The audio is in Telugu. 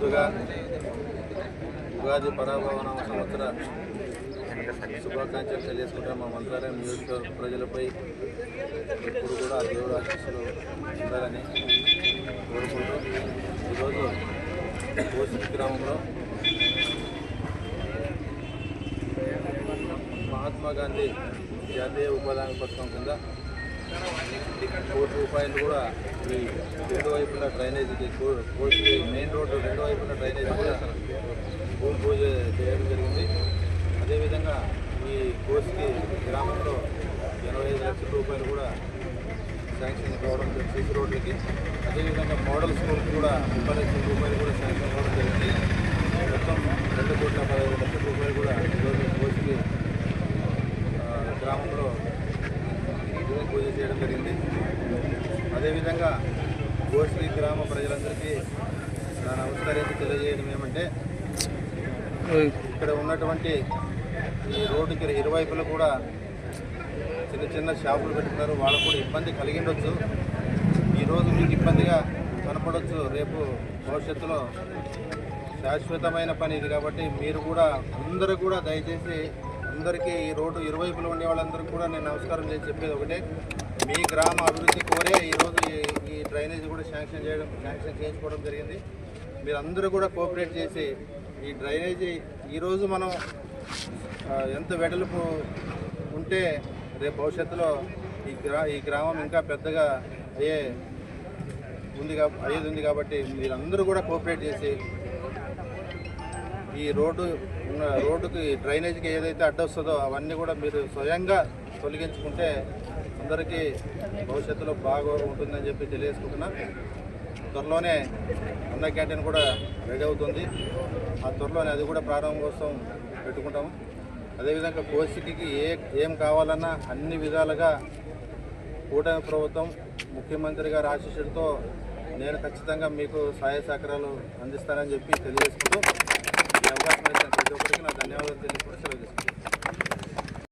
ముందుగా ఉగాది పరాభవన సంవత్సర శుభాకాంక్షలు తెలియజేసుకుంటాం. మా మంత్రాలయం నియోజకవర్గ ప్రజలపై ఎప్పుడు కూడా దేవుడు ఆశీస్సులు ఉండాలని కోరుకుంటూ ఈరోజు కోసికి గ్రామంలో మహాత్మా గాంధీ జాతీయ ఉపాధి హామీ పథకం కింద ₹1,00,00,000 కూడా ఈ రెండు వైపుల డ్రైనేజీకి కోసి మెయిన్ రోడ్డు రెండు వైపుల డ్రైనేజీ కూడా భూమి పూజ చేయడం జరిగింది. అదేవిధంగా ఈ కోసికి గ్రామంలో ₹85 లక్షల కూడా శాంక్షన్ కావడం సీసీ రోడ్లకి, అదేవిధంగా మోడల్ స్కూల్కి కూడా ₹30 లక్షల కూడా శాంక్షన్ కావడం జరిగింది. మొత్తం ₹2,15,00,000 కూడా ఈరోజు కోసికి గ్రామంలో భూమి పూజ చేయడం జరిగింది. అదేవిధంగా కోసి గ్రామ ప్రజలందరికీ నా నమస్కారాలు తెలియజేయడం ఏమంటే, ఇక్కడ ఉన్నటువంటి ఈ రోడ్డుకి ఇరువైపులు కూడా చిన్న చిన్న షాపులు పెట్టుకున్నారు. వాళ్ళకు కూడా ఇబ్బంది కలిగిండొచ్చు. ఈరోజు మీకు ఇబ్బందిగా కనపడవచ్చు, రేపు భవిష్యత్తులో శాశ్వతమైన పని ఇది. కాబట్టి మీరు కూడా అందరూ కూడా దయచేసి అందరికీ ఈ రోడ్డు ఇరువైపులు ఉండే వాళ్ళందరికీ కూడా నేను నమస్కారం చేసి చెప్పేది ఒకటే, మీ గ్రామ అభివృద్ధి కోరే ఈరోజు ఈ డ్రైనేజ్ కూడా శాంక్షన్ చేయించుకోవడం జరిగింది. మీరందరూ కూడా కోఆపరేట్ చేసి ఈ డ్రైనేజీ ఈరోజు మనం ఎంత వెడల్పు ఉంటే రేపు భవిష్యత్తులో ఈ గ్రామం ఇంకా పెద్దగా అయ్యేది ఉంది. కాబట్టి మీరందరూ కూడా కోఆపరేట్ చేసి ఈ రోడ్డుకి డ్రైనేజీకి ఏదైతే అడ్డొస్తుందో అవన్నీ కూడా మీరు స్వయంగా తొలగించుకుంటే అందరికీ భవిష్యత్తులో బాగా ఉంటుందని చెప్పి తెలియజేసుకుంటున్నా. త్వరలోనే అన్న క్యాంటీన్ కూడా రెడీ అవుతుంది. ఆ త్వరలోనే అది కూడా ప్రారంభం కోసం పెట్టుకుంటాము. అదేవిధంగా కోసికి ఏం కావాలన్నా అన్ని విధాలుగా కూటమి ప్రభుత్వం ముఖ్యమంత్రి గారి ఆశీస్సులతో నేను ఖచ్చితంగా మీకు సహాయ సహకారాలు అందిస్తానని చెప్పి తెలియజేసుకుంటూ ఈ అవకాశం ఇచ్చిన ప్రతి ఒక్కరికి నా ధన్యవాదాలు తెలియజేసుకుంటూ సెలవు తీసుకుంటాను.